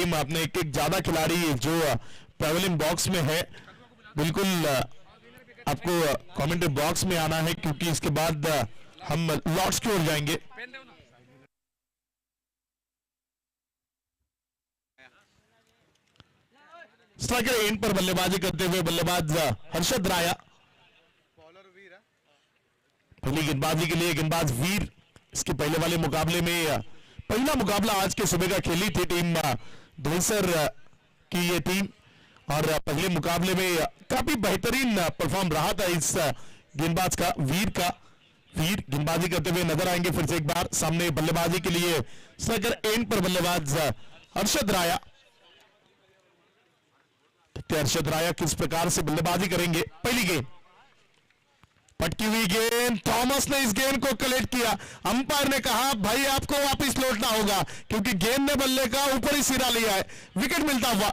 Team अपने एक एक ज्यादा खिलाड़ी जो पैवेलियन बॉक्स में है, बिल्कुल आपको कमेंट्री बॉक्स में आना है, क्योंकि इसके बाद हम लॉर्ड्स की ओर जाएंगे। स्ट्राइकर एंड पर बल्लेबाजी करते हुए बल्लेबाज हर्षद राया। पहली गेंदबाजी के लिए गेंदबाज वीर। इसके पहले वाले मुकाबले में पहला मुकाबला आज के सुबह का खेली थी टीम धोलसर की ये टीम, और पहले मुकाबले में काफी बेहतरीन परफॉर्म रहा था इस गेंदबाज का, वीर का। वीर गेंदबाजी करते हुए नजर आएंगे फिर से एक बार। सामने बल्लेबाजी के लिए स्ट्राइकर एंड पर बल्लेबाज हर्षद राया। हर्षद राया किस प्रकार से बल्लेबाजी करेंगे। पहली गेंद, पटकी हुई गेंद, थॉमस ने इस गेंद को कलेक्ट किया। अंपायर ने कहा भाई आपको वापस लौटना होगा, क्योंकि गेंद ने बल्ले का ऊपरी सिरा लिया है। विकेट मिलता हुआ।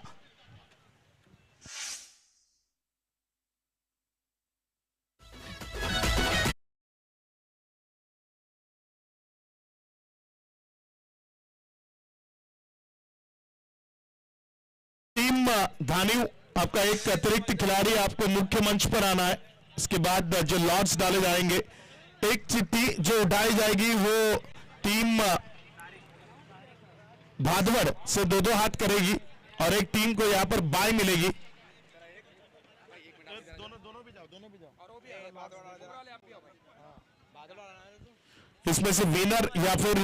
टीम धानिव, आपका एक अतिरिक्त खिलाड़ी आपको मुख्य मंच पर आना है। इसके बाद जो लॉर्ड्स डाले जाएंगे, एक चिट्ठी जो उठाई जाएगी वो टीम भादवड़ से दो दो हाथ करेगी, और एक टीम को यहां पर बाय मिलेगी। इसमें से विनर या फिर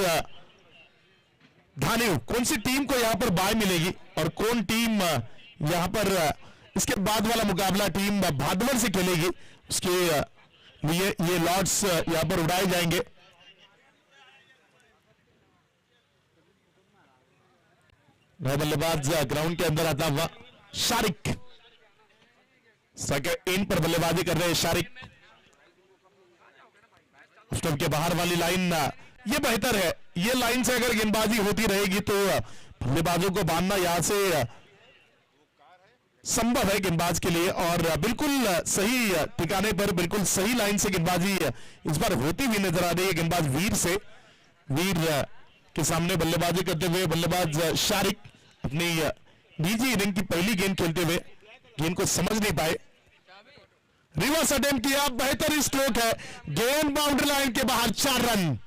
धानिव, कौन सी टीम को यहां पर बाय मिलेगी और कौन टीम यहां पर इसके बाद वाला मुकाबला टीम भादवड़ से खेलेगी, उसके लिए ये लॉर्ड्स यहां पर उड़ाए जाएंगे। नया बल्लेबाज ग्राउंड के अंदर आता हुआ शारिक, सेकंड इन पर बल्लेबाजी कर रहे हैं शारिक। स्टंप के बाहर वाली लाइन ये बेहतर है, ये लाइन से अगर गेंदबाजी होती रहेगी तो बल्लेबाजों को बांधना यहां से संभव है गेंदबाज के लिए, और बिल्कुल सही ठिकाने पर बिल्कुल सही लाइन से गेंदबाजी इस बार होती हुई नजर आ रही है गेंदबाज वीर से। वीर के सामने बल्लेबाजी करते हुए बल्लेबाज शारिक अपनी निजी इनिंग की पहली गेंद खेलते हुए गेंद को समझ नहीं पाए। रिवर्स अटेम्प्ट किया, बेहतर स्ट्रोक है, गेंद बाउंड्री लाइन के बाहर, 4 रन।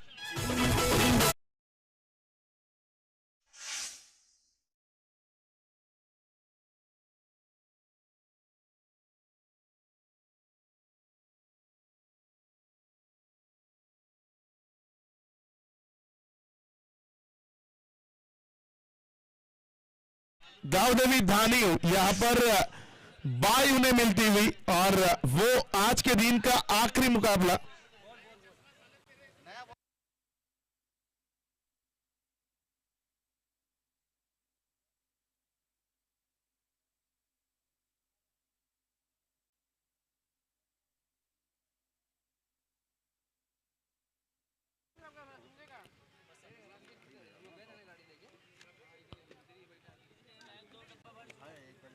गावदेवी धानिव यहां पर बाय उन्हें मिलती हुई, और वो आज के दिन का आखिरी मुकाबला।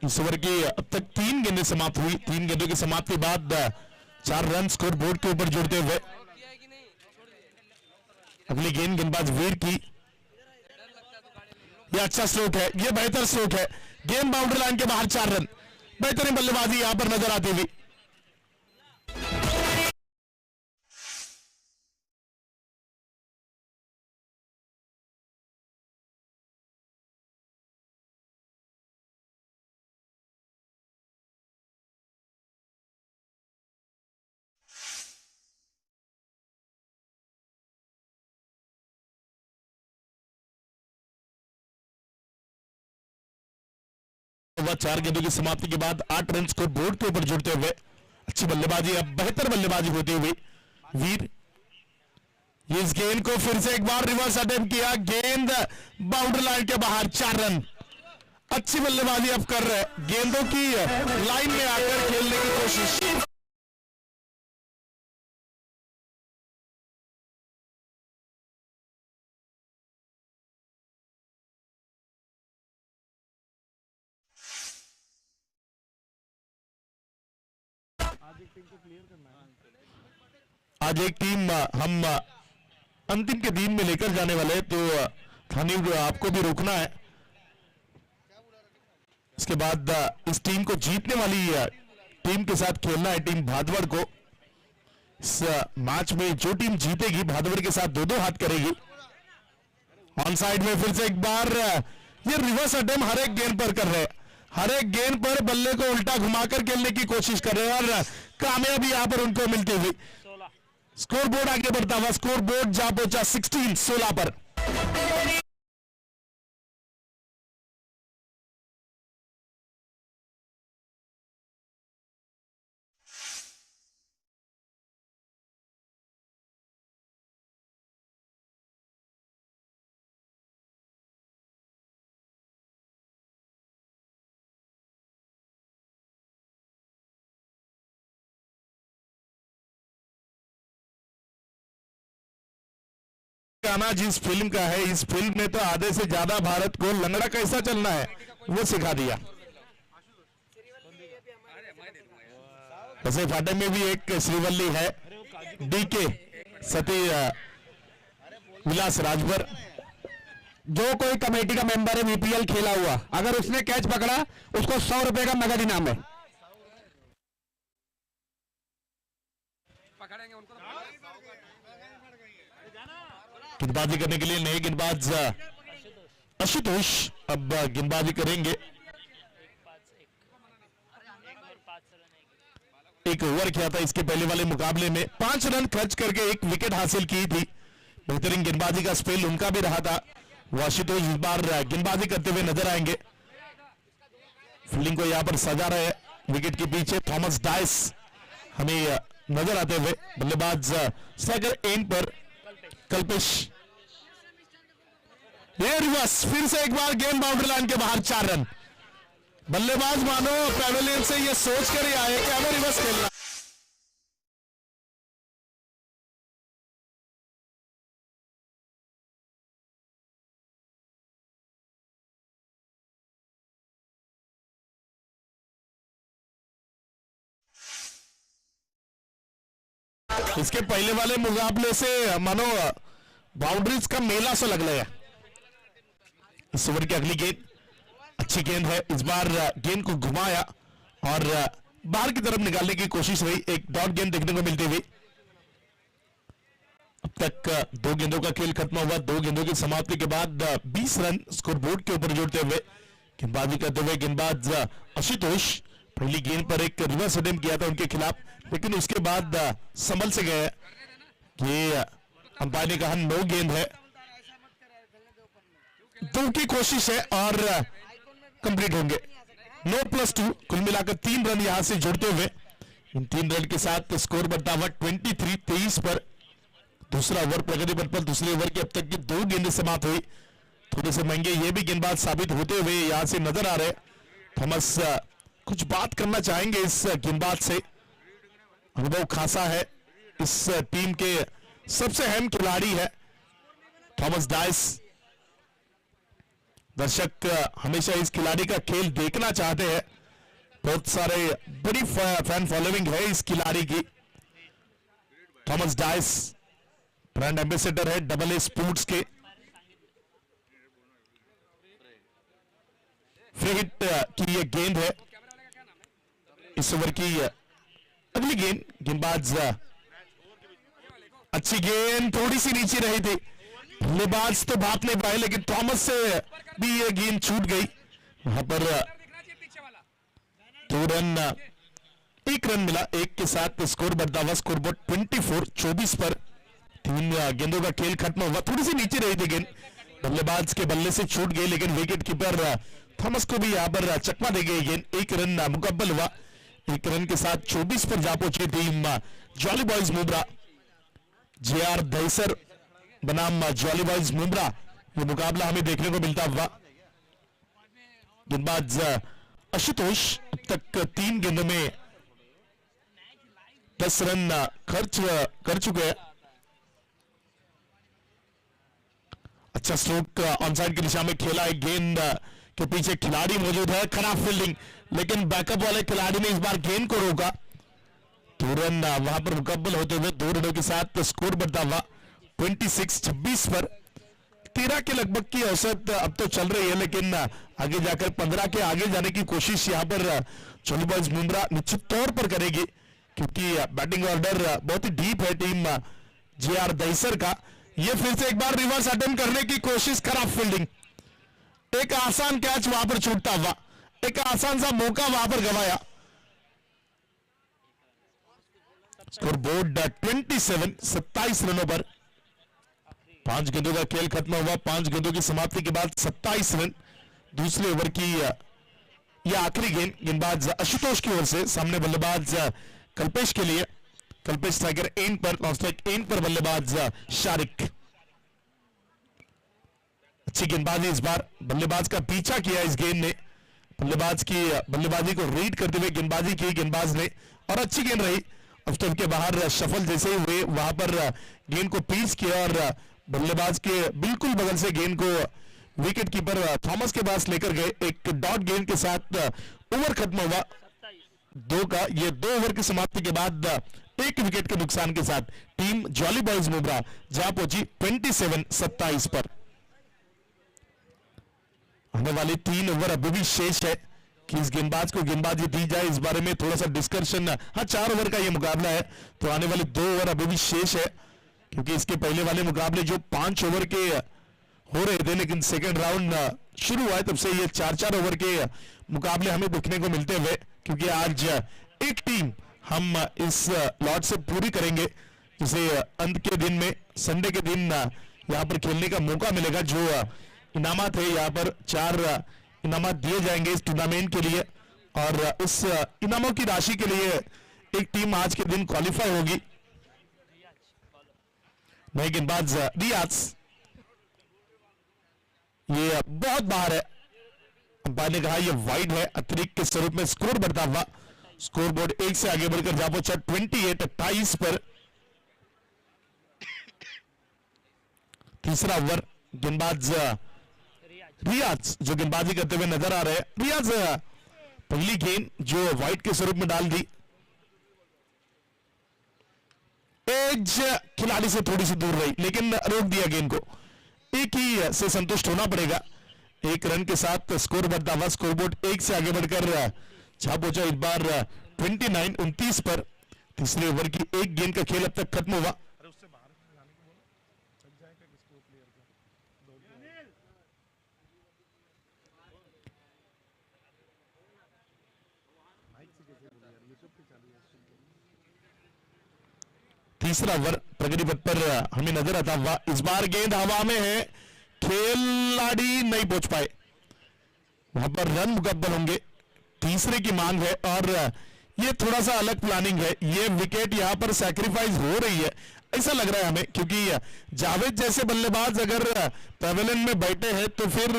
इस ओवर की अब तक 3 गेंदें समाप्त हुई। 3 गेंदों की समाप्ति के बाद 4 रन स्कोर बोर्ड के ऊपर जुड़ते हुए। अगली गेंद गेंदबाज वीर की, यह अच्छा स्ट्रोक है, यह बेहतर स्ट्रोक है, गेंद बाउंड्री लाइन के बाहर, 4 रन। बेहतरीन बल्लेबाजी यहां पर नजर आती हुई। वह 4 गेंदों की समाप्ति के बाद 8 रन स्कोर बोर्ड के ऊपर जुड़ते हुए। अच्छी बल्लेबाजी, अब बेहतर बल्लेबाजी होती हुई वीर। इस गेंद को फिर से एक बार रिवर्स अटेम्प्ट किया, गेंद बाउंड्री लाइन के बाहर, 4 रन। अच्छी बल्लेबाजी अब कर रहे, गेंदों की लाइन में आकर खेलने की कोशिश। आज एक टीम हम अंतिम के दिन में लेकर जाने वाले, तो थानी आपको भी रोकना है। इसके बाद इस टीम को जीतने वाली टीम के साथ खेलना है टीम भादवड़ को। इस मैच में जो टीम जीतेगी भादवड़ के साथ दो हाथ करेगी। ऑन साइड में फिर से एक बार ये रिवर्स अटेम्प्ट हर एक गेंद पर कर रहे हैं, हर एक गेंद पर बल्ले को उल्टा घुमाकर खेलने की कोशिश कर रहे हैं और कामयाबी यहां पर उनको मिलती हुई। स्कोर बोर्ड आगे बढ़ता हुआ, स्कोर बोर्ड जा पहुंचा 16 पर। गाना जिस फिल्म का है, इस फिल्म में तो आधे से ज्यादा भारत को लंगड़ा कैसा चलना है वो सिखा दिया। वैसे फाटक में भी एक श्रीवल्ली है, डीके सती विलास राजभर। जो कोई कमेटी का मेंबर है बीपीएल खेला हुआ, अगर उसने कैच पकड़ा उसको 100 रुपए का नगद इनाम है। गेंदबाजी करने के लिए नए गेंदबाज आशुतोष अब गेंदबाजी करेंगे। एक ओवर किया था इसके पहले वाले मुकाबले में, 5 रन खर्च करके एक विकेट हासिल की थी। बेहतरीन गेंदबाजी का स्पेल उनका भी रहा था। आशुतोष इस बार गेंदबाजी करते हुए नजर आएंगे। फील्डिंग को यहां पर सजा रहे हैं, विकेट के पीछे थॉमस डाइस हमें नजर आते हुए। बल्लेबाज स्ट्राइकर एंड पर कल्पेश। ये रिवर्स फिर से एक बार गेंद बाउंड्री लाइन के बाहर, 4 रन। बल्लेबाज मानो पैवेलियन से ये सोच कर ही आए कि हमें रिवर्स खेलना। इसके पहले वाले मुकाबले से मानो बाउंड्रीज का मेला सा लग रहा है। इस ओवर की अगली गेंद अच्छी गेंद है, इस बार गेंद को घुमाया और बाहर की तरफ निकालने की कोशिश हुई। एक डॉट गेंद देखने को मिलती हुई। अब तक 2 गेंदों का खेल खत्म हुआ। 2 गेंदों की समाप्ति के बाद 20 रन स्कोर बोर्ड के ऊपर जोड़ते हुए गेंदबाजी करते हुए गेंदबाज आशुतोष पहली गेंद पर एक रिवर्स अटेम्प्ट किया था उनके खिलाफ, लेकिन उसके बाद संभल से गए। ये अंपायर ने कहा 9 गेंद है, 2 की कोशिश है और कंप्लीट होंगे। 9+2 कुल मिलाकर 3 रन यहां से जोड़ते हुए इन 3 रन के साथ स्कोर बढ़ता हुआ 23 पर। दूसरा ओवर प्रगति पथ पर, दूसरे ओवर की अब तक की 2 गेंदें समाप्त हुई। थोड़े से महंगे ये भी गेंदबाज साबित होते हुए यहां से नजर आ रहे। थॉमस कुछ बात करना चाहेंगे इस गेंदबाज से, अनुभव खासा है, इस टीम के सबसे अहम खिलाड़ी है थॉमस डाइस। दर्शक हमेशा इस खिलाड़ी का खेल देखना चाहते हैं, बहुत सारे बड़ी फैन फॉलोइंग है इस खिलाड़ी की। थॉमस डाइस ब्रांड एम्बेसडर है AA स्पोर्ट्स के। फ्री हिट की ये गेंद है। इस ओवर की अगली गेंद, गेंदबाज अच्छी गेंद थोड़ी सी नीचे रही थी, बल्लेबाज तो भाप नहीं पाए, लेकिन थॉमस से भी ये गेंद छूट गई। वहां पर 2 रन, 1 रन मिला, 1 के साथ स्कोर बढ़ता हुआ स्कोर बोर्ड 24 पर। 3 गेंदों का खेल खत्म हुआ। थोड़ी सी नीचे रही थी गेंद, बल्लेबाज के बल्ले से छूट गई, लेकिन विकेट कीपर थॉमस को भी यहां पर चकमा दे गई गेंद। 1 रन मुकम्मल हुआ। 1 रन के साथ 24 पर जा पहुंची team jolly boys Mumbra. JR Dahisar बनाम जॉली बॉयज मुंब्रा, ये मुकाबला हमें देखने को मिलता हुआ। गेंदबाज आशुतोष अब तक 3 गेंदों में 10 रन खर्च कर चुके हैं। अच्छा स्ट्रोक ऑन साइड की दिशा में खेला है, गेंद के पीछे खिलाड़ी मौजूद है। खराब फील्डिंग, लेकिन बैकअप वाले खिलाड़ी ने इस बार गेंद को रोका। 2 रन वहां पर मुकम्मल होते हुए 2 रनों के साथ स्कोर बढ़ता हुआ 26 पर। 13 के लगभग की औसत अब तो चल रही है, लेकिन आगे जाकर 15 के आगे जाने की कोशिश यहां पर जॉली बॉयज मुंब्रा निश्चित तौर पर करेगी, क्योंकि बैटिंग ऑर्डर बहुत ही डीप है टीम जेआर दहीसर का। ये फिर से एक बार रिवर्स अटेम्प्ट करने की कोशिश, खराब फील्डिंग, एक आसान कैच वहां पर छूटता हुआ, एक आसान सा मौका वहां पर गवाया। स्कोर बोर्ड 27 रनों पर 5 गेंदों का खेल खत्म हुआ। 5 गेंदों की समाप्ति के बाद 27 रन। दूसरे ओवर की यह आखिरी गेंद गेंदबाज आशुतोष की ओर से, सामने बल्लेबाज कल्पेश के लिए। कल्पेश स्ट्राइकर एंड पर, ऑफ स्ट्राइक एंड पर बल्लेबाज शारिक। अच्छी गेंदबाजी इस बार, बल्लेबाज का पीछा किया इस गेंद ने, बल्लेबाज की बल्लेबाजी को रीड करते हुए गेंदबाजी की गेंदबाज ने, और अच्छी गेंद रही। ऑफ स्टंप के बाहर शफल जैसे ही हुए वहां पर गेंद को पीस किया और बल्लेबाज के बिल्कुल बगल से गेंद को विकेट कीपर थॉमस के पास लेकर गए। एक डॉट गेंद के साथ ओवर खत्म हुआ 2 का। ये 2 ओवर की समाप्ति के बाद 1 विकेट के नुकसान के साथ टीम जॉली बॉयज मुंब्रा जहां पहुंची 27 पर। आने वाले 3 ओवर अभी भी शेष है कि इस गेंदबाज को गेंदबाजी दी जाए, इस बारे में थोड़ा सा डिस्कशन। हाँ, 4 ओवर का ये मुकाबला है, तो आने वाले 2 ओवर अभी भी शेष है, क्योंकि इसके पहले वाले मुकाबले जो 5 ओवर के हो रहे थे, लेकिन सेकेंड राउंड शुरू हुआ है तब से ये 4-4 ओवर के मुकाबले हमें देखने को मिलते हुए। क्योंकि आज एक टीम हम इस लॉट से पूरी करेंगे, जिसे अंत के दिन में, संडे के दिन यहाँ पर खेलने का मौका मिलेगा। जो इनामात है, यहाँ पर 4 इनामात दिए जाएंगे इस टूर्नामेंट के लिए, और उस इनामों की राशि के लिए एक टीम आज के दिन क्वालिफाई होगी। नए गेंदबाज रियाज, ये बहुत बाहर है, अंपायर ने कहा यह वाइड है, अतिरिक्त के स्वरूप में स्कोर बढ़ता हुआ। स्कोर बोर्ड 1 से आगे बढ़कर जा पहुंचा 28 पर। तीसरा ओवर, गेंदबाज रियाज जो गेंदबाजी करते हुए नजर आ रहे हैं। रियाज पहली गेंद जो वाइड के स्वरूप में डाल दी, एज खिलाड़ी से थोड़ी सी दूर रही, लेकिन रोक दिया गेंद को। एक ही से संतुष्ट होना पड़ेगा। 1 रन के साथ स्कोर बढ़ता हुआ, स्कोरबोर्ड 1 से आगे बढ़कर जहां पहुंचा इस बार 29 पर। तीसरे ओवर की 1 गेंद का खेल अब तक खत्म हुआ। तीसरा ओवर प्रगति पथ पर हमें नजर आता हुआ। इस बार गेंद हवा में है, खिलाड़ी नहीं पहुंच पाए, वहां पर रन मुकब्बल होंगे। तीसरे की मांग है, और ये थोड़ा सा अलग प्लानिंग है। ये विकेट यहां पर सैक्रिफाइस हो रही है, ऐसा लग रहा है हमें, क्योंकि जावेद जैसे बल्लेबाज अगर पवेलियन में बैठे हैं तो फिर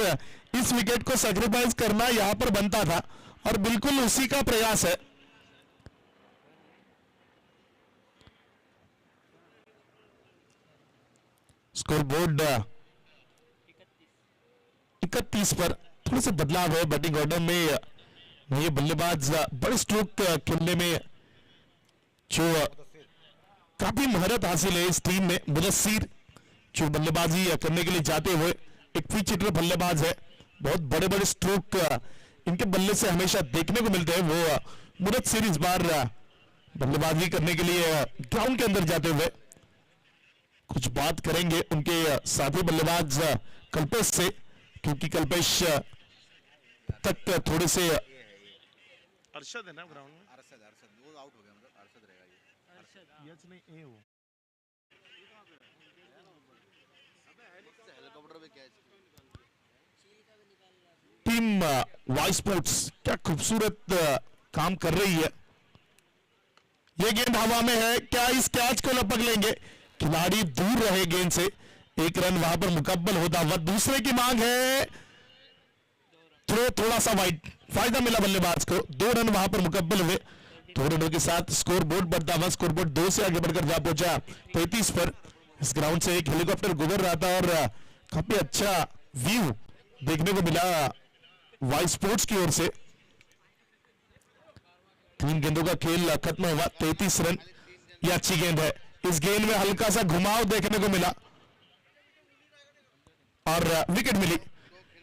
इस विकेट को सैक्रिफाइस करना यहां पर बनता था, और बिल्कुल उसी का प्रयास है। स्कोर बोर्ड 31 पर थोड़ा सा बदलाव है बैटिंग ऑर्डर में। ये बल्लेबाज बड़े स्ट्रोक खेलने में जो काफी महारत हासिल है इस टीम में। मुदस्सिर जो बल्लेबाजी करने के लिए जाते हुए एक पिच हिटर बल्लेबाज है, बहुत बड़े बड़े स्ट्रोक इनके बल्ले से हमेशा देखने को मिलते हैं। वो मुदस्सिर इस बार बल्लेबाजी करने के लिए ग्राउंड के अंदर जाते हुए कुछ बात करेंगे उनके साथी बल्लेबाज कल्पेश से, क्योंकि कल्पेश तक थोड़े से अरशद है ना ग्राउंड में। अरशद वो आउट हो गया, मतलब अरशद रहेगा ये। अरशद यच नहीं ए वो हेलीकॉप्टर पे कैच। टीम वाई स्पोर्ट्स क्या खूबसूरत काम कर रही है। ये गेंद हवा में है, क्या इस कैच को लपक लेंगे? खिलाड़ी दूर रहे गेंद से। 1 रन वहां पर मुकब्बल होता हुआ। दूसरे की मांग है, थ्रो थोड़ा सा वाइड, फायदा मिला बल्लेबाज को। 2 रन वहां पर मुकब्बल हुए। 2 रनों के साथ स्कोर बोर्ड बढ़ता हुआ। स्कोर बोर्ड 2 से आगे बढ़कर जा पहुंचा 33 पर। इस ग्राउंड से एक हेलीकॉप्टर गुजर रहा था और काफी अच्छा व्यू देखने को मिला वाई स्पोर्ट्स की ओर से। 3 गेंदों का खेल खत्म हुआ। 33 रन। यह अच्छी गेंद है। इस गेंद में हल्का सा घुमाव देखने को मिला। और विकेट मिली।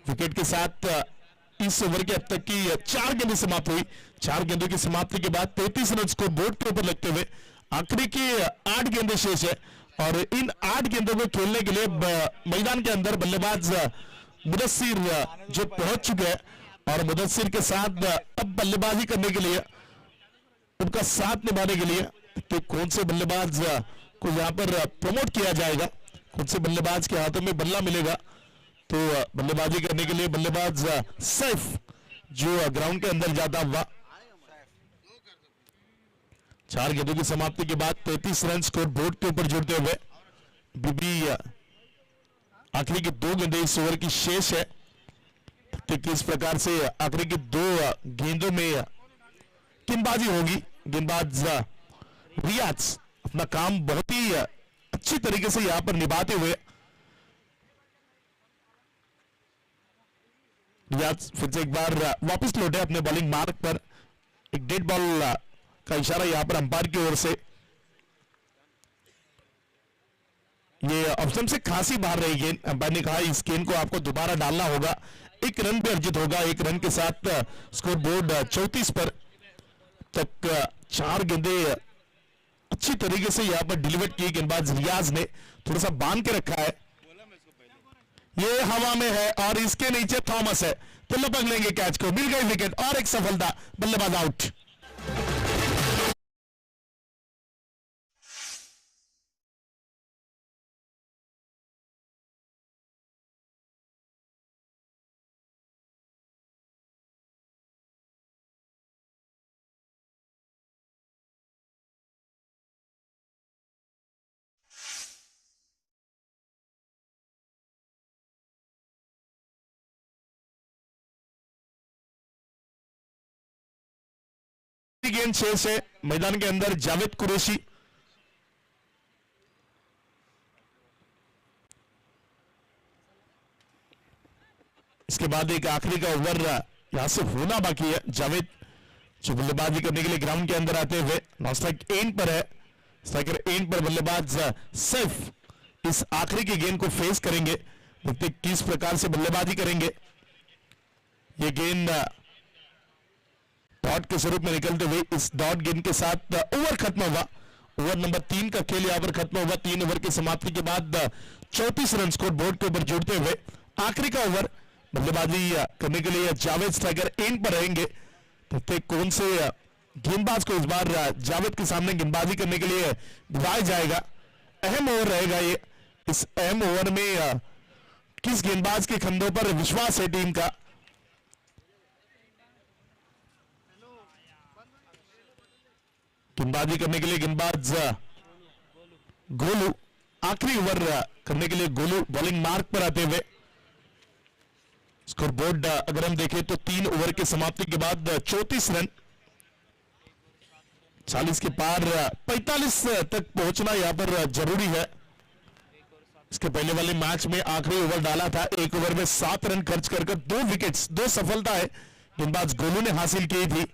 विकेट के साथ इस ओवर के अब तक की 4 गेंदें समाप्त हुई। 4 गेंदों की समाप्ति के बाद 33 रन स्कोर बोर्ड के ऊपर लगते हुए आखिरी की 8 गेंदें शेष है और इन 8 गेंदों को खेलने के लिए मैदान के अंदर बल्लेबाज मुदस्सिर जो पहुंच चुके हैं और मुदस्सिर के साथ अब बल्लेबाजी करने के लिए उनका साथ निभाने के लिए कि कौन से बल्लेबाज को यहां पर प्रमोट किया जाएगा, कौन से बल्लेबाज के हाथों में बल्ला मिलेगा। तो बल्लेबाजी करने के लिए बल्लेबाज सैफ जो ग्राउंड के अंदर जाता हुआ 4 गेंदों की समाप्ति के बाद 33 रन स्कोर बोर्ड के ऊपर जुड़ते हुए बीबी आखिरी की 2 गेंदें इस ओवर की शेष है। तो किस प्रकार से आखिरी की 2 गेंदों में गेंदबाजी होगी। गेंदबाज रियाज अपना काम बहुत ही अच्छी तरीके से यहां पर निभाते हुए रियाज फिर से एक बार वापस लौटे अपने बॉलिंग मार्क पर। एक डेड बॉल का इशारा यहां पर अंपायर की ओर से। ये ऑप्शन से खासी बाहर रही गेंद। अंपायर ने कहा इस गेंद को आपको दोबारा डालना होगा। 1 रन पे अर्जित होगा। 1 रन के साथ स्कोर बोर्ड 34 पर तक 4 गेंदें अच्छी तरीके से यहां पर डिलीवर की। गेंदबाज रियाज ने थोड़ा सा बांध के रखा है। ये हवा में है और इसके नीचे थॉमस है तो लपक लेंगे कैच को। मिल गई विकेट और एक सफलता। बल्लेबाज आउट। गेंद शेष है मैदान के अंदर। जावेद कुरैशी इसके बाद एक आखिरी का ओवर यहां से होना बाकी है। जावेद जो बल्लेबाजी करने के लिए ग्राउंड के अंदर आते हुए नॉन स्ट्राइक एंड पर है। स्ट्राइकर एंड पर बल्लेबाज सैफ इस आखिरी की गेंद को फेस करेंगे। देखते किस प्रकार से बल्लेबाजी करेंगे। ये गेंद डॉट के स्वरूप में निकलते हुए इस डॉट गेंद के साथ ओवर खत्म हुआ। ओवर नंबर 3 का खेल यहां पर खत्म हुआ। 3 ओवर की समाप्ति के बाद 34 रन स्कोर बोर्ड के ऊपर जुड़ते हुए आखिरी का ओवर बल्लेबाजी करने के लिए जावेद स्ट्राइकर एंड पर रहेंगे। देखते कौन से गेंदबाज को इस बार जावेद के सामने गेंदबाजी करने के लिए बुलाया जाएगा। अहम ओवर रहेगा ये। इस अहम ओवर में किस गेंदबाज के कंधों पर विश्वास है टीम का। गेंदबाजी करने के लिए गेंदबाज गोलू आखिरी ओवर करने के लिए गोलू बॉलिंग मार्क पर आते हुए। स्कोर बोर्ड अगर हम देखें तो 3 ओवर की समाप्ति के बाद 34 रन 40 के पार 45 तक पहुंचना यहां पर जरूरी है। इसके पहले वाले मैच में आखिरी ओवर डाला था। 1 ओवर में 7 रन खर्च कर 2 विकेट्स 2 सफलता है गेंदबाज गोलू ने हासिल की थी।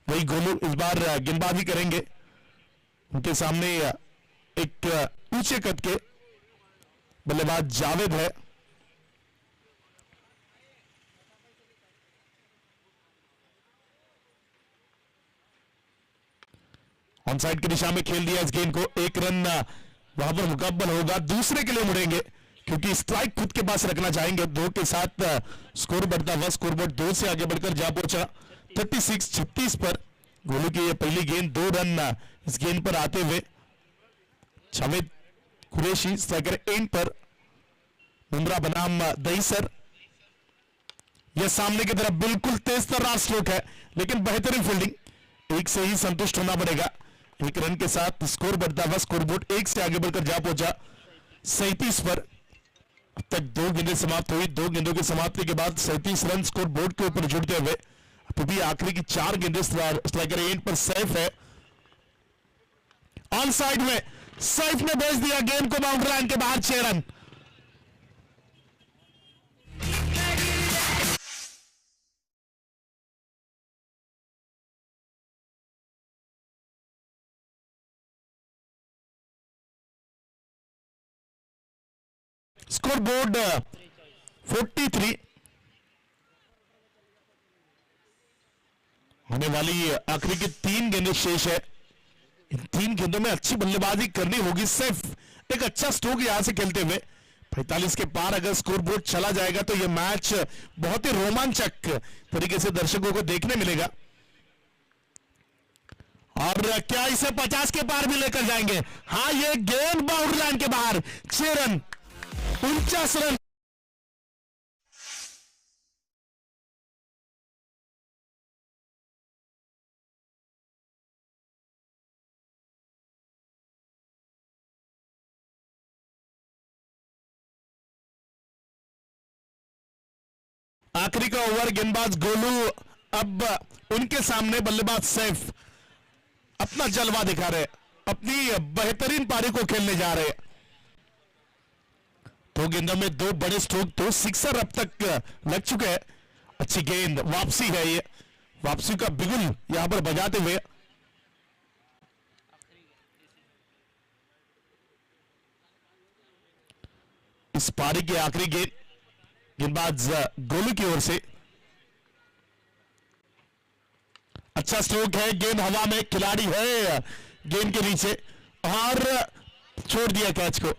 वही गोलू इस बार गेंदबाजी करेंगे। उनके सामने एक ऊंचे कद के बल्लेबाज जावेद है। ऑन साइड की दिशा में खेल दिया इस गेंद को। 1 रन वहां पर मुकम्मल होगा। दूसरे के लिए मुड़ेंगे क्योंकि स्ट्राइक खुद के पास रखना चाहेंगे। 2 के साथ स्कोर बढ़ता हुआ स्कोरबोर्ड 2 से आगे बढ़कर जा पहुंचा 36 पर। गोलू की ये पहली गेंद 2 रन इस गेंद पर आते हुए जावेद कुरैशी स्ट्राइकर एंड पर। बुमराह बनाम दहीसर यह सामने की तरफ बिल्कुल तेज तर्रार स्ट्रोक है लेकिन बेहतरीन फील्डिंग। 1 से ही संतुष्ट होना पड़ेगा। 1 रन के साथ स्कोर बढ़ता हुआ स्कोरबोर्ड 1 से आगे बढ़कर जा पहुंचा 37 पर। अब तक 2 गेंदें समाप्त हुई। 2 गेंदों की समाप्ति के बाद 37 रन स्कोर बोर्ड के ऊपर जुड़ते हुए तो भी आखिरी की 4 गेंदें स्ट्राइकर एंड पर सैफ है। ऑन साइड में सैफ ने भेज दिया गेंद को बाउंड्री लाइन के बाहर। 6 रन। स्कोर बोर्ड 43 होने वाली आखिरी की 3 गेंदें शेष है। इन 3 गेंदों में अच्छी बल्लेबाजी करनी होगी। सिर्फ एक अच्छा स्ट्रोक यहां से खेलते हुए 45 के पार अगर स्कोर बोर्ड चला जाएगा तो यह मैच बहुत ही रोमांचक तरीके से दर्शकों को देखने मिलेगा। और क्या इसे 50 के पार भी लेकर जाएंगे? हाँ, ये गेंद बाउंड्री लाइन के बाहर। 6 रन, 49 रन। आखिरी का ओवर गेंदबाज गोलू अब उनके सामने बल्लेबाज सैफ अपना जलवा दिखा रहे, अपनी बेहतरीन पारी को खेलने जा रहे। 2 गेंदों में 2 बड़े स्ट्रोक, 2 सिक्सर अब तक लग चुके हैं। अच्छी गेंद, वापसी है, ये वापसी का बिगुल यहां पर बजाते हुए इस पारी की आखिरी गेंद गेंदबाज गोलू की ओर से। अच्छा स्ट्रोक है, गेंद हवा में, खिलाड़ी है गेंद के नीचे और छोड़ दिया कैच को।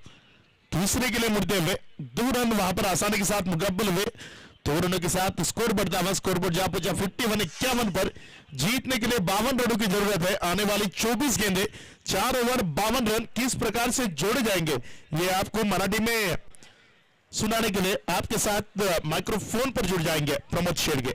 दूसरे के लिए मुड़ते हुए 2 रन वहां पर आसानी के साथ मुकम्मल हुए। 2 रनों के साथ स्कोर बढ़ता हुआ, स्कोर बोर्ड जा पहुंचा 51-51 पर। जीतने के लिए 52 रनों की जरूरत है। आने वाली 24 गेंदें, 4 ओवर 52 रन किस प्रकार से जोड़े जाएंगे ये आपको मराठी में सुनाने के लिए आपके साथ माइक्रोफोन पर जुड़ जाएंगे प्रमोद शेरगे।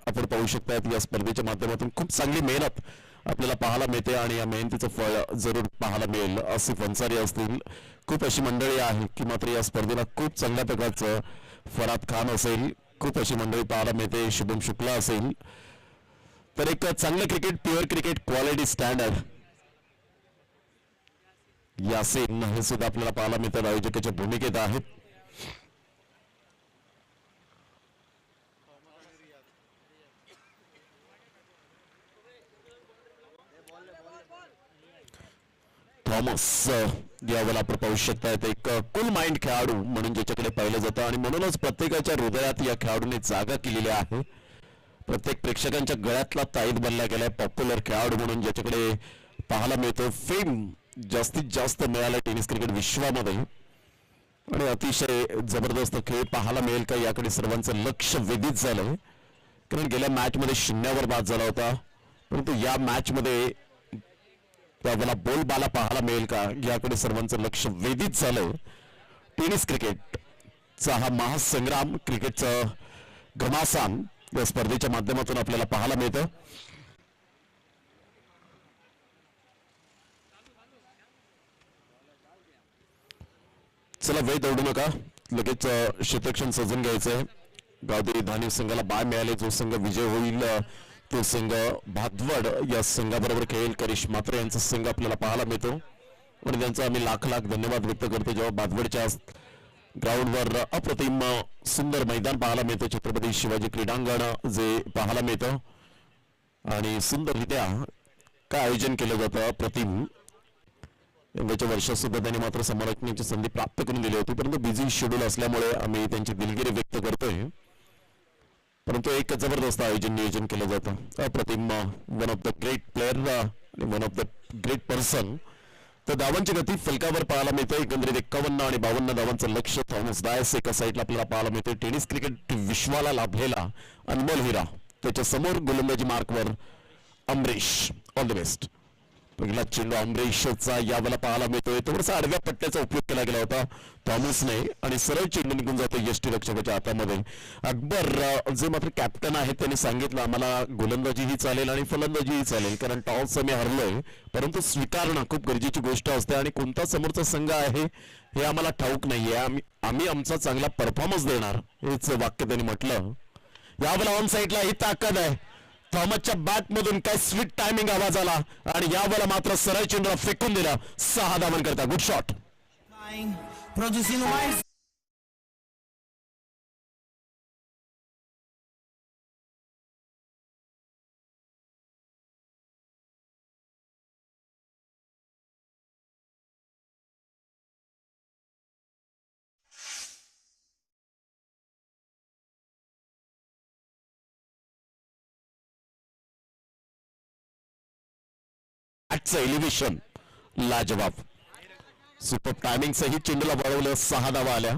आपण पाहू शकता या स्पर्धेच्या माध्यमातून खूप चांगली मेहनत आपल्याला पाहायला मिळते आणि या मेहनतीचं फळ जरूर पाहायला मिळेल। आसिफ अन्सारी असतील, खूप अशी मंडळी आहे की मात्र या स्पर्धेला खूप चांगल्या प्रकारचं फराद खान असेल, खूप अशी मंडळी पाहायला मिळते, शुभम शुक्ला असेल। तर एक चांगलं cricket, pure cricket, quality standard यासीन हे सुद्धा आपल्याला पाहायला मिळतात, आयोजकाच्या भूमिकेत आहेत। थॉमस यावेळेला आपण पाहू शकता एक कुल माइंड खेळाडू म्हणून ज्याच्याकडे पाहिलं जातं आणि म्हणूनच प्रत्येकाच्या हृदयात या खेळाडूने जागा केलेली आहे। प्रत्येक प्रेक्षकांच्या गळ्यातला ताईत बनला गेलाय पॉप्युलर खेळाडू म्हणून ज्याच्याकडे पाहायला मिळतो फेम जास्तीत जास्त मिळाला टेनिस क्रिकेट विश्वामध्ये आणि अतिशय जबरदस्त खेळ पाहायला मिळेल का याकडे सर्वांचं लक्ष वेधित झालंय। कारण गेल्या मॅच मध्ये 0वर बाद झाला होता, परंतु या मॅच मध्ये त्यावेळेला बोलबाला पाहायला मिळेल का याकडे सर्वांचं लक्ष वेधित झालंय। टेनिस क्रिकेटचा हा महासंग्राम, क्रिकेटचं घमासान या स्पर्धेच्या माध्यमातून आपल्याला पाहायला मिळतं. चला वेळ दौडू नका, लगेच क्षेत्रक्षण सजून घ्यायचंय. गावदेवी धानी संघाला बाय मिळाले, जो संघ विजय होईल तो संघ भादवड या संघाबरोबर खेळेल. करिश मात्रे यांचा संघ आपल्याला पाहायला मिळतो आणि त्यांचा आम्ही लाख लाख धन्यवाद व्यक्त करतो. जेव्हा भादवडच्या ग्राउंडवर अप्रतिम सुंदर मैदान पाहायला मिळतं, छत्रपती शिवाजी क्रीडांगण जे पाहायला मिळतं आणि सुंदररित्या काय आयोजन केलं जातं अप्रतिम. यंदाच्या वर्षात सुद्धा त्यांनी मात्र समालोचनेची संधी प्राप्त करून दिली होती, परंतु बिझी शेड्यूल असल्यामुळे आम्ही त्यांची दिलगिरी व्यक्त करतोय. परंतु एक जबरदस्त आयोजन नियोजन केलं जातं. अप्रतिम, one of the great player आणि one of the great person. तर धावांची गती फलकावर पाहायला मिळते. एकंदरीत 51 आणि 52 धावांचं लक्ष. थॉमस डायस एका साईडला आपल्याला पाहायला मिळते. टेनिस क्रिकेट विश्वाला लाभलेला अनमोल हिरा, त्याच्या समोर गोलंदाजी मार्कवर अमरीश. All the best. पहिला चेंडू अमरीशचा यावेळेला पाहायला मिळतोय. थोडासा आडव्या पट्ट्याचा उपयोग केला गेला होता थॉमसने आणि सरळ चेंडू निघून जातो यष्टीरक्षकाच्या हातामध्ये. अकबर जे मात्र कॅप्टन आहेत त्यांनी सांगितलं आम्हाला गोलंदाजीही चालेल आणि फलंदाजीही चालेल, कारण टॉस आम्ही हरलोय, परंतु स्वीकारणं खूप गरजेची गोष्ट असते आणि कोणता समोरचा संघ आहे हे आम्हाला ठाऊक नाहीये. आम्ही आमचा चांगला परफॉर्मन्स देणार, हेच वाक्य त्यांनी म्हटलं. यावेळेला ऑन साईडला ही ताकद आहे. थॉमसच्या बॅट मधून काय स्वीट टायमिंग आवाज आला आणि यावेळेला मात्र सरळ चेंडूला फेकून दिला. 6 धावांकरता गुड शॉट. बॅटचं एलिव्हेशन लाजवाब. सुपर टायमिंग सहित चेंडूला वळवलं. 6 धावा आल्या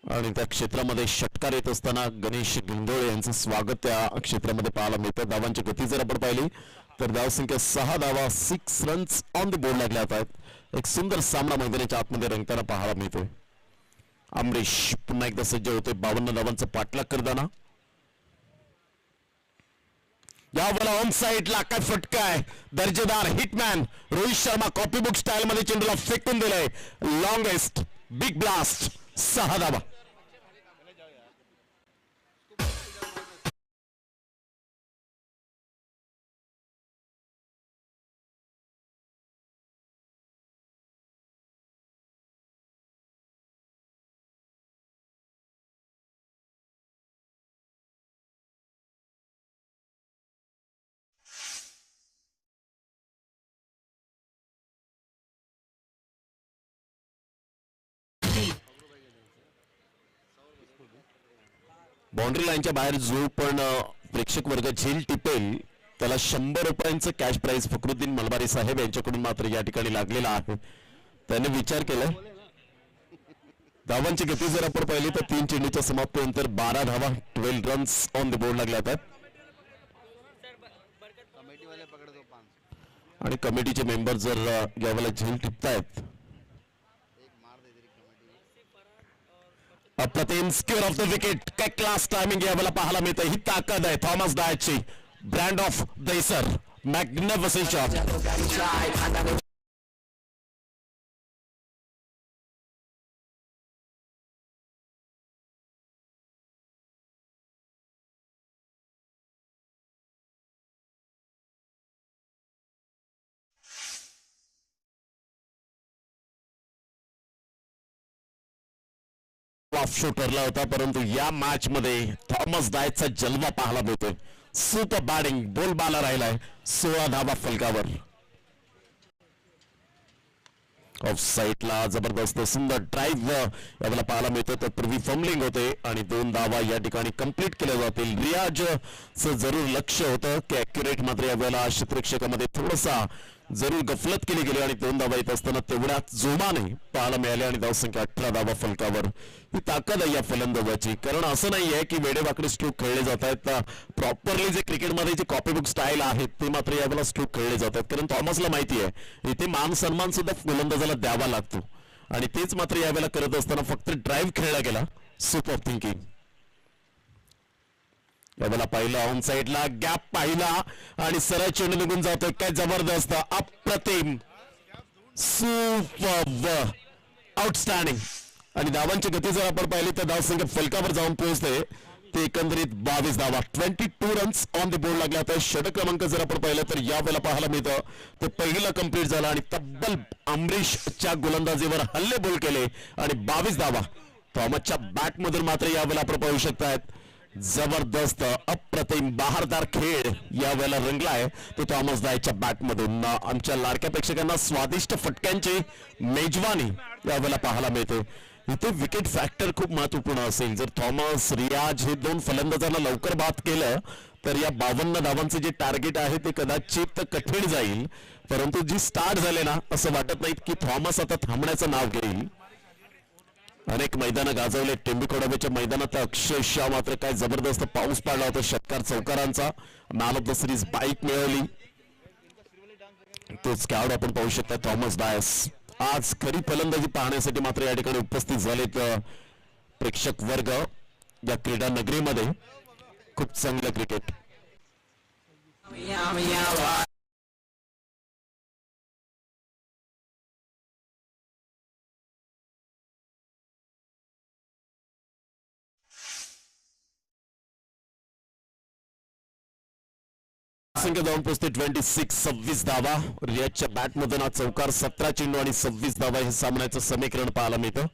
आणि त्या क्षेत्रामध्ये षटकार येत असताना गणेश गिंदोळे यांचं स्वागत त्या क्षेत्रामध्ये पाहायला मिळतं. धावांची गती जर आपण पाहिली तर धावसंख्या 6 धावा, 6 रन्स ऑन द बोर्ड लागल्या आहेत. एक सुंदर सामना मैदानाच्या आतमध्ये रंगताना पाहायला मिळतोय. अमरीश पुन्हा एकदा सज्ज होते 52 धावांचा पाठलाग करताना. यावेळेला ऑन साईडला काय फटका आहे. दर्जेदार hitman Rohit Sharma copybook style मध्ये चेंडूला फेकून दिलंय. Longest big blast. 6 धावा. बाउंड्री लाईनच्या बाहेर जो पण प्रेक्षक वर्ग झेल टिपेल त्याला 100 रुपयांचं कॅश प्राइज फकरुद्दीन मलबारी साहेब यांच्याकडून मात्र या ठिकाणी लागलेला आहे. त्याने विचार केला. धावांची गती जर आपण पाहिली तर 3 चेंडूच्या समाप्तीनंतर 12 धावा, 12 रन्स ऑन द बोर्ड लागल्या आहेत आणि कमिटीचे मेंबर जर यावेळेला झेल टिपतायत. अप्रतिम स्क्वेअर ऑफ द विकेट. काय क्लास टायमिंग यावेळेला पाहायला मिळतं. ही ताकद आहे थॉमस डायसची. ब्रँड ऑफ दैसर. Magnificent shot. ऑफ शो ठरला होता, परंतु या मॅच मध्ये थॉमस डायसचा जलवा पाहायला मिळतोय. सुपर बॅटिंग बोलबाला राहिलाय. 16 धावा फलकावर. ऑफ साईडला जबरदस्त सुंदर ड्राईव्ह यावेळेला पाहायला मिळतं. तत्पूर्वी फंबलिंग होते आणि 2 धावा या ठिकाणी कंप्लीट केल्या जातील. रियाजचं जरूर लक्ष होतं की ॲक्युरेट मात्र यावेळेला क्षेत्ररक्षकामध्ये थोडासा जरूर गफलत केली गेली आणि 2 धावा येत असताना तेवढ्याच जोमाने पाहायला मिळाले आणि धावसंख्या 18 धावा फलकावर. ही ताकद आहे या फलंदाजाची, कारण असं नाहीये की वेडेवाकडे स्ट्रोक खेळले जात आहेत. प्रॉपरली जे क्रिकेटमध्ये जे कॉपीबुक स्टाईल आहेत ते मात्र यावेळेला स्ट्रोक खेळले जात आहेत, कारण थॉमसला माहिती आहे इथे मान सन्मान सुद्धा गोलंदाजाला द्यावा लागतो आणि तेच मात्र यावेळेला करत असताना फक्त ड्राईव्ह खेळला गेला. Super thinking. यावेळेला पाहिलं ऑन साइडला गॅप पाहिला आणि सरळ चेंडू निघून जातोय. काय जबरदस्त, अप्रतिम, सुपर, आउटस्टँडिंग. आणि धावांची गती जर आपण पाहिली तर धावसंख्या फलकावर जाऊन पोहोचते ते एकंदरीत 22 धावा. 22 रन्स ऑन द बोर्ड लागला. तर षटक क्रमांक जर आपण पाहिलं तर यावेळेला पाहायला मिळतं ते पहिलं कंप्लीट झालं आणि तब्बल अमरीशच्या गोलंदाजीवर हल्ले बोल केले आणि 22 धावा थॉमसच्या बॅटमधून मात्र यावेळेला आपण पाहू शकतायत. जबरदस्त, अप्रतिम, बहारदार खेळ यावेळेला रंगलाय तो थॉमस दायच्या बॅटमधून. आमच्या लाडक्या प्रेक्षकांना स्वादिष्ट फटक्यांची मेजवानी यावेळेला पाहायला मिळते. इथे विकेट फॅक्टर खूप महत्वपूर्ण असेल. जर थॉमस, रियाज हे दोन फलंदाजांना लवकर बाद केलं तर या 52 धावांचे जे टार्गेट आहे ते कदाचित कठीण जाईल. परंतु जी स्टार्ट झाले ना असं वाटत नाही की थॉमस आता थांबण्याचं नाव घेईल. अनेक मैदानं गाजवले. टेंबीखोडाव्याच्या मैदानात अक्षरशः मात्र काय जबरदस्त पाऊस पडला होता. षटकार चौकारांचा man of the series bike मिळवली. तो स्कॅड आपण पाहू शकता थॉमस डायस. आज खरी फलंदाजी पाहण्यासाठी मात्र या ठिकाणी उपस्थित झालेत प्रेक्षक वर्ग. या क्रीडा नगरीमध्ये खूप चांगलं क्रिकेट. संख्या जाऊन पोहोचते 26 धावा. रियाजच्या बॅटमधून आज चौकार, 17 चेंडू आणि 26 धावा हे सामन्याचं समीकरण पाहायला मिळतं.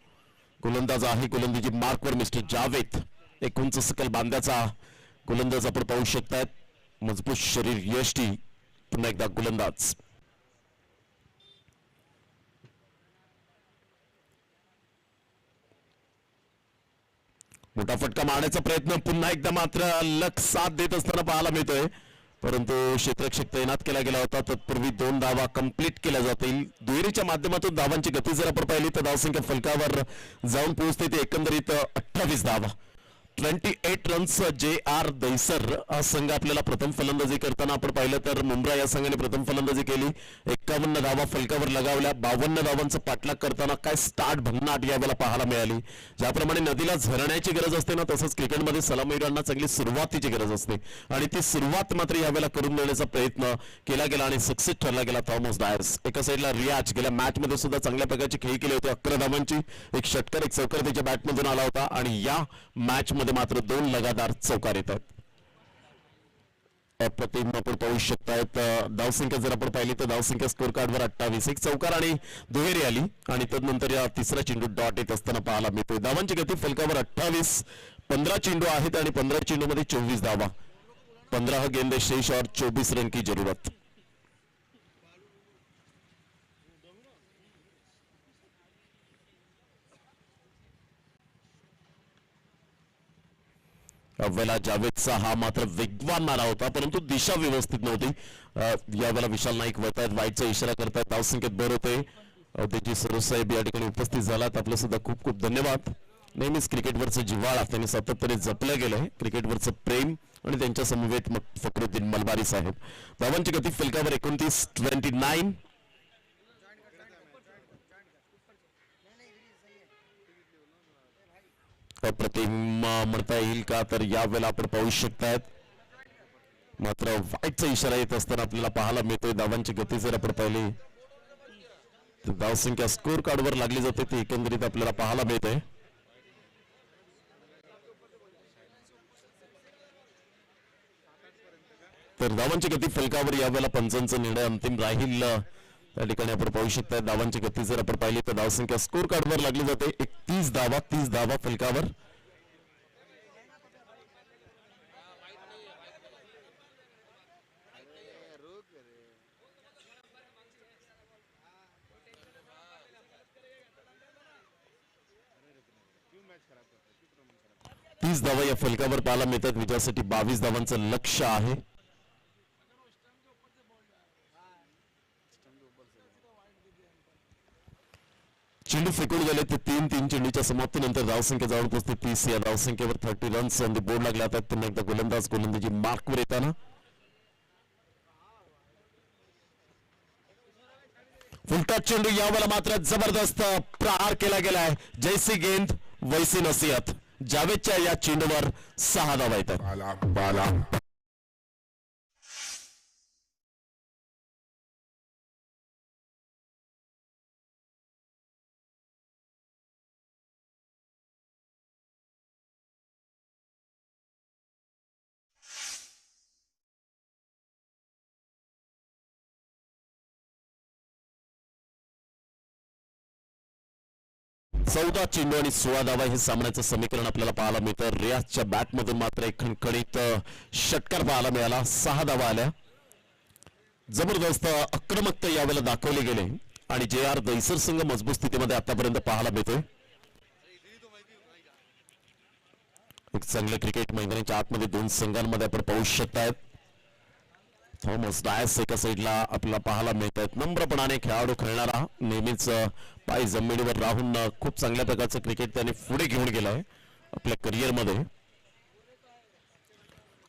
गोलंदाज आहे गोलंदाजी मार्कवर मिस्टर जावेद. एक उंच सकल बांध्याचा गोलंदाज आपण पाहू शकतायत. मजबूत शरीर, यष्टी, पुन्हा एकदा गोलंदाज. मोठा फटका मारण्याचा प्रयत्न पुन्हा एकदा मात्र लक साथ देत असताना पाहायला मिळतोय. परंतु क्षेत्ररक्षक तैनात केला गेला होता. तत्पूर्वी 2 धावा कंप्लीट केल्या जातील. दुहेरीच्या माध्यमातून धावांची गती जर आपण पाहिली तर धावसंख्या फलकावर जाऊन पोहोचते ते एकंदरीत 28 धावा. 28 रन्स. जे आर दैसर हा संघ आपल्याला प्रथम फलंदाजी करताना आपण पाहिलं तर मुंब्रा या संघाने प्रथम फलंदाजी केली. 51 धावा फलकावर लगावल्या. 52 धावांचं पाठलाग करताना काय स्टार्ट भन्नाट यावेळेला पाहायला मिळाली. ज्याप्रमाणे नदीला झरण्याची गरज असते ना तसंच क्रिकेटमध्ये सलामीवीरांना चांगली सुरुवातीची गरज असते आणि ती सुरुवात मात्र यावेळेला करून देण्याचा प्रयत्न केला गेला आणि सक्सेस ठरला गेला थॉमस डायर्स. एका साईडला रियाज गेल्या मॅच मध्ये सुद्धा चांगल्या प्रकारची खेळी केली होती. 11 धावांची, एक षटकार, एक चौकार त्याच्या बॅटमधून आला होता आणि या मॅच मध्ये मात्र 2 लगातार चौकार येतात. अप्रतिम आपण पाहू शकतायत. धावसंख्या जर आपण पाहिली तर धावसंख्या स्कोर कार्डवर 28, एक चौकार आणि दुहेरी आली आणि तदनंतर या तिसरा चेंडू डॉट येत असताना पाहायला मिळतोय. धावांची गती फलकावर 28. 15 चेंडू आहेत आणि 15 चेंडू मध्ये 24 धावा. 15 गेंद शेष और 24 रन की जरूरत. अव्वला जावेदचा हा मात्र वेगवान मारा होता परंतु दिशा व्यवस्थित नव्हती. यावेळेला विशाल नाईक वळतायत, वाईटचा इशारा करतायत. धावसंख्येत भर होते. त्याची सरोज साहेब या ठिकाणी उपस्थित झालात. आपलं सुद्धा खूप खूप धन्यवाद. नेहमीच क्रिकेटवरचं जिव्हाळा त्यांनी सातत्याने जपलं गेलंय. क्रिकेटवरचं प्रेम आणि त्यांच्या समवेत फखरुद्दीन मलबारी साहेब. धावांची गती फलकावर 29. 29. अप्रतिम म्हणता येईल का तर यावेळेला आपण पाहू शकतायत मात्र वाईटचा इशारा येत असताना आपल्याला पाहायला मिळतोय. धावांची गती जर आपण पाहिली तर धावसंख्या स्कोर कार्डवर लागली जाते ती एकंदरीत आपल्याला पाहायला मिळते. तर धावांची गती फलकावर यावेळेला पंचांचा निर्णय अंतिम राहील. त्या ठिकाणी आपण पाहू शकता धावांची गती जर आपण पाहिली तर धावसंख्या स्कोर कार्डवर लागली जाते 31 धावा. 30 धावा फलकावर. तीस धावा या फलकावर पाहायला मिळतात. विजयासाठी 22 धावांचं लक्ष्य आहे. चेंडू फेकून गेले ते 3 चेंडूच्या समाप्तीनंतर धावसंख्या जाऊन पोहोचते 30. या धावसंख्येवर 30 रन्स ऑन द बोर्ड लागले जातात. पुन्हा एकदा गोलंदाजी मार्कवर येताना फुलटॉस चेंडू यावेळेला मात्र जबरदस्त प्रहार केला गेलाय. जैसी गेंद वैसी नसीहत. जावेदच्या या चेंडूवर 6 धावा येतात. चौदा चेंडू आणि 16 धावा हे सामन्याचं समीकरण आपल्याला पाहायला मिळतं. रियाजच्या बॅटमधून मात्र एक खणखणीत षटकार पाहायला मिळाला. 6 धावा आल्या. जबरदस्त आक्रमकता यावेळेला दाखवले गेले आणि JR दहिसर संघ मजबूत स्थितीमध्ये आतापर्यंत पाहायला मिळतोय. एक चांगले क्रिकेट मैदानाच्या आतमध्ये दोन संघांमध्ये आपण पाहू शकतायत. थॉमस डायस एका साईडला आपल्याला पाहायला मिळत आहेत. नम्रपणाने खेळाडू खेळणारा, नेहमीच पाय जमिनीवर राहून खूप चांगल्या प्रकारचं क्रिकेट त्याने पुढे घेऊन गेलाय आपल्या करिअर मध्ये.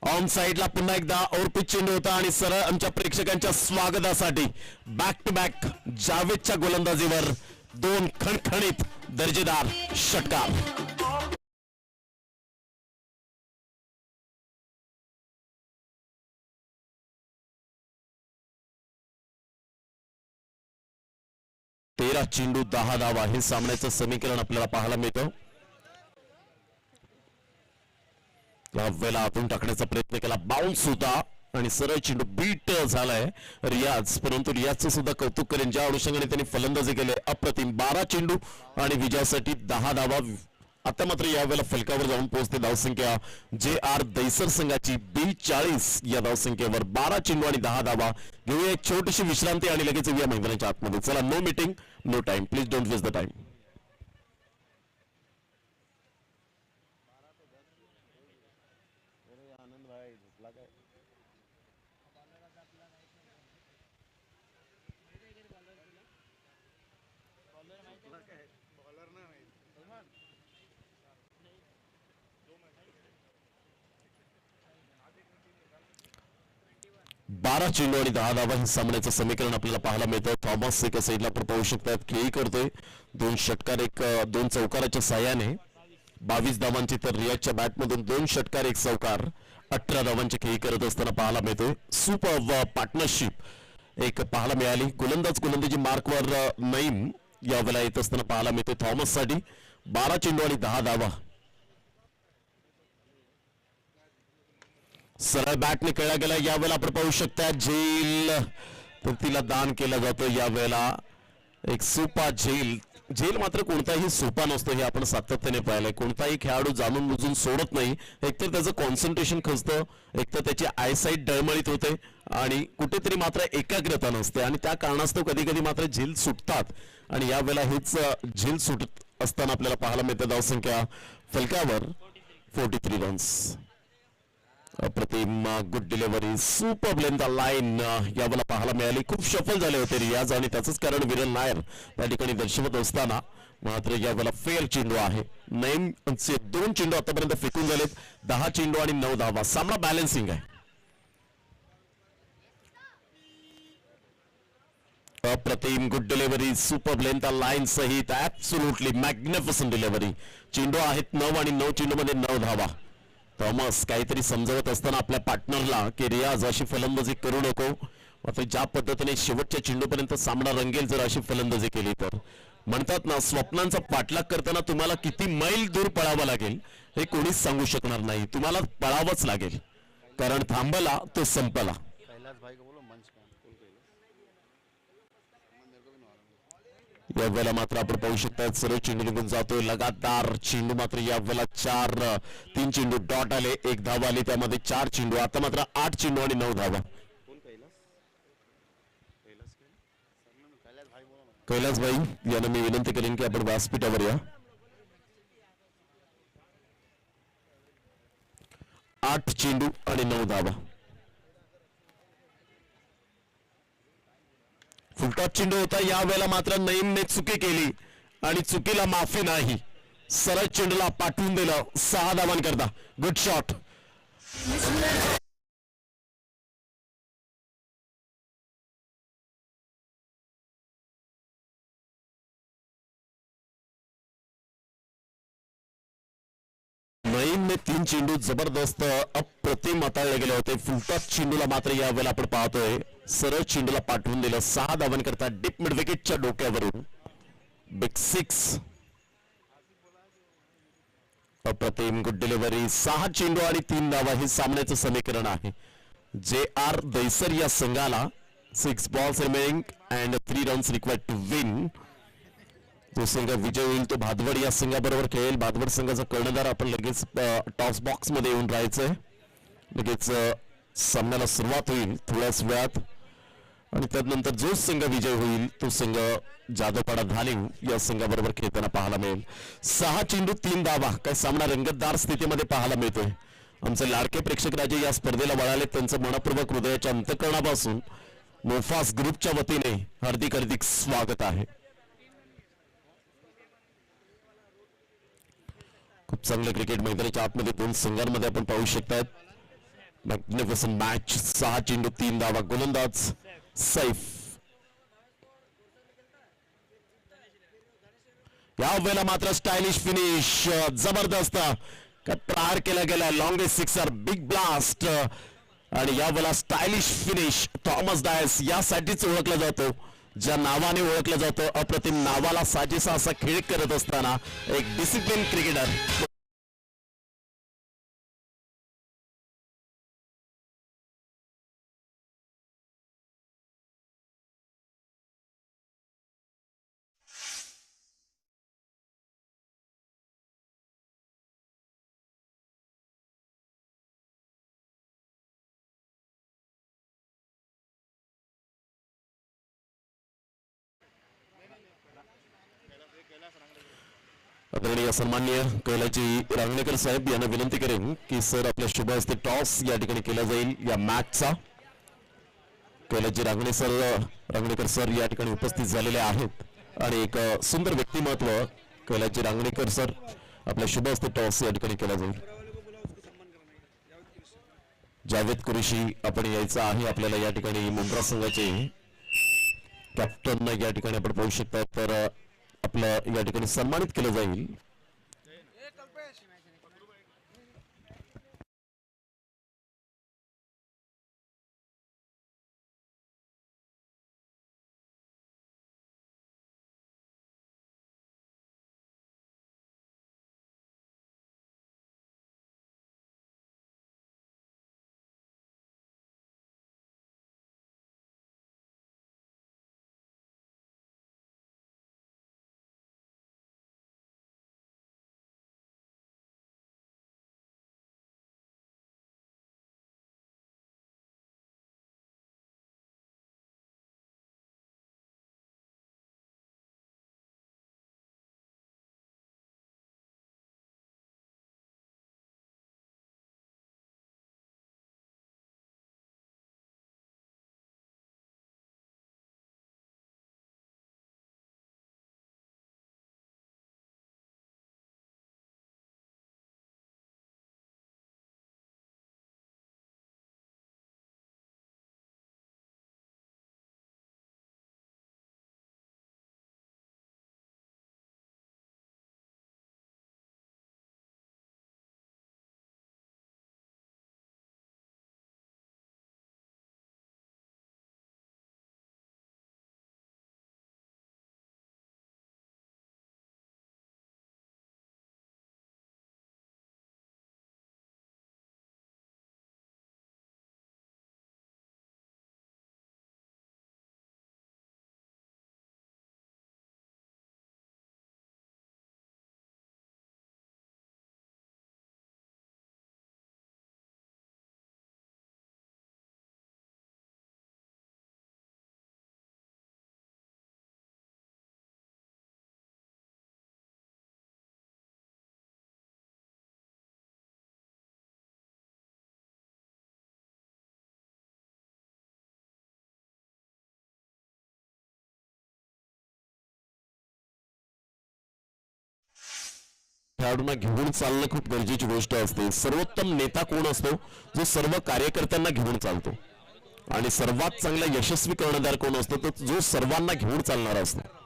ऑन साइडला पुन्हा एकदा ओव्हरपिच चेंडू होता आणि सरळ आमच्या प्रेक्षकांच्या स्वागतासाठी बॅक टू बॅक जावेदच्या गोलंदाजीवर 2 खणखणीत दर्जेदार षटकार. तेरा चेंडू 10 धावा हे सामन्याचं समीकरण आपल्याला पाहायला मिळतं. यावेळेला आतून टाकण्याचा प्रयत्न केला, बाउन्स होता आणि सरळ चेंडू बीट झालाय रियाज. परंतु रियाजचं सुद्धा कौतुक करेन, ज्या अनुषंगाने त्यांनी फलंदाजी केले अप्रतिम. 12 चेंडू आणि विजयासाठी 10 धावा. आता मात्र यावेळेला फलकावर जाऊन पोहोचते धावसंख्या JR दहिसर संघाची 42 या धावसंख्येवर. 12 चेंडू आणि 10 धावा. घेऊया एक छोटीशी विश्रांती आणि लगेच येऊया मैदानाच्या आतमध्ये. चला, no meeting no time, please don't waste the time. बारा चेंडू आणि 10 धावा हे सामन्याचं समीकरण आपल्याला पाहायला मिळतं. थॉमस एका साईडला आपण पाहू शकतात खेळी करतोय. 2 षटकार 2 चौकाराच्या साह्याने 22 धावांची, तर रियाजच्या बॅटमधून 2 षटकार 1 चौकार 18 धावांची खेळी करत असताना पाहायला मिळतोय. सुपर पार्टनरशिप एक पाहायला मिळाली. गोलंदाजी मार्कवर नईम यावेळेला येत असताना पाहायला मिळतोय थॉमस साठी. 12 चेंडू आणि 10 धावा. सरळ बॅटने खेळला गेला. यावेळेला आपण पाहू शकता झेल, तर तिला दान केलं जातं यावेळेला. एक सोपा झेल मात्र कोणताही सोपा नसतो हे आपण सातत्याने पाहिलंय. कोणताही खेळाडू जाणून बुजून सोडत नाही. एकतर त्याचं कॉन्सन्ट्रेशन खचतं, एकतर त्याची आयसाईट डळमळीत होते आणि कुठेतरी मात्र एकाग्रता नसते आणि त्या कारणास्तव कधी कधी मात्र झेल सुटतात. आणि यावेळेला हेच झेल सुटत असताना आपल्याला पाहायला मिळतं. धावसंख्या फलकावर 43 रन्स. अप्रतिम good delivery, super length line यावेळेला पाहायला मिळाली. खूप सफल झाले होते रियाज आणि त्याचंच कारण विरल नायर त्या ठिकाणी दर्शवत असताना मात्र यावेळेला फेअर चेंडू आहे. नईमचे 2 चेंडू आतापर्यंत फेकून झालेत. 10 चेंडू आणि 9 धावा. सामना बॅलन्सिंग आहे. अप्रतिम good delivery, super length line सहित ऍब्सोल्युटली मॅग्निफिसंट डिलिव्हरी. चेंडू आहेत 9 आणि 9 चेंडू मध्ये 9 धावा. थॉमस काहीतरी समजवत असताना आपल्या पार्टनरला की रियाज अशी फलंदाजी करू नको, मात्र ज्या पद्धतीने शेवटच्या चेंडूपर्यंत सामना रंगेल जर अशी फलंदाजी केली तर. म्हणतात ना, स्वप्नांचा पाठलाग करताना तुम्हाला किती मैल दूर पळावं लागेल हे कोणीच सांगू शकणार नाही. तुम्हाला पळावंच लागेल, कारण थांबला तो संपला. यावेळेला मात्र आपण पाहू शकता सरळ चेंडू निघून जातोय. लगातार चेंडू मात्र यावेळेला 3 चेंडू डॉट आले, 1 धाव आली, त्यामध्ये 4 चेंडू. आता मात्र 8 चेंडू आणि 9 धावा. कैलास भाई यांना मी विनंती करेन की आपण व्यासपीठावर या. 8 चेंडू आणि 9 धावा. फुलटॉस चेंडू होता. यावेळेला मात्र नईमने चुकी केली आणि चुकीला माफी नाही. सरळ चेंडूला पाठवून दिलं 6 धावांकरता. Good shot. तीन चेंडू जबरदस्त अप्रतिम हाताळले गेले होते. फुलटॉस चेंडूला मात्र यावेळेला आपण पाहतोय सरळ चेंडूला पाठवून दिलं. 6 धावांकरता डीप मिड विकेटच्या डोक्यावरून बिग 6. अप्रतिम गुड डिलिव्हरी. 6 चेंडू आणि 3 धावा हे सामन्याचं समीकरण आहे. JR दैसर या संघाला 6 balls remaining and 3 runs required to win. जो संघ विजय होईल तो भादवड या संघाबरोबर खेळेल. भादवड संघाचा कर्णधार आपण लगेच टॉस बॉक्स मध्ये येऊन राहायचंय. लगेच सामन्याला सुरुवात होईल थोड्याच वेळात आणि त्यानंतर जो संघ विजय होईल तो संघ जादवपाडा धालिंग या संघाबरोबर खेळताना पाहायला मिळेल. 6 चेंडू 3 धावा. काय सामना रंगतदार स्थितीमध्ये पाहायला मिळतोय. आमचे लाडके प्रेक्षक राजे या स्पर्धेला वळाले. त्यांचं मनपूर्वक हृदयाच्या अंतःकरणापासून मोफास ग्रुपच्या वतीने हार्दिक हार्दिक स्वागत आहे. खूप चांगलं क्रिकेट मैदानाच्या आतमध्ये 2 संघांमध्ये आपण पाहू शकतात. Magnificent match. 6 चेंडू 3 धावा. गोलंदाज सैफ. या वेळेला मात्र स्टायलिश फिनिश. जबरदस्त प्रहार केला गेला. Longest sixer. Big blast. आणि या वेळेला स्टायलिश फिनिश. थॉमस डायस यासाठीच ओळखला जातो. ज्या नावाने ओळखलं जातं अप्रतिम नावाला साजेसा असा खेळ करत असताना एक डिसिप्लिन क्रिकेटर. आदरणीय सन्माननीय कैलाजी रांगणेकर साहेब यांना विनंती करेन की सर आपल्या शुभ हस्ते टॉस या ठिकाणी केला जाईल या मॅचचा. कैलाजी रांगणेकर सर या ठिकाणी उपस्थित झालेले आहेत आणि एक सुंदर व्यक्तिमत्व कैलाजी रांगणेकर सर आपल्या शुभ हस्ते टॉस या ठिकाणी केला जाईल. जावेद कुरेशी आपण यायचं आहे आपल्याला या ठिकाणी मुंब्रा संघाचे कॅप्टन या ठिकाणी आपण पाहू शकता. तर आपलं या ठिकाणी सन्मानित केलं जाईल. खेळाडूंना घेऊन चालणं खूप गरजेची गोष्ट असते. सर्वोत्तम नेता कोण असतो? जो सर्व कार्यकर्त्यांना घेऊन चालतो. आणि सर्वात चांगला यशस्वी कर्णधार कोण असतो? तो जो सर्वांना घेऊन चालणारा असतो.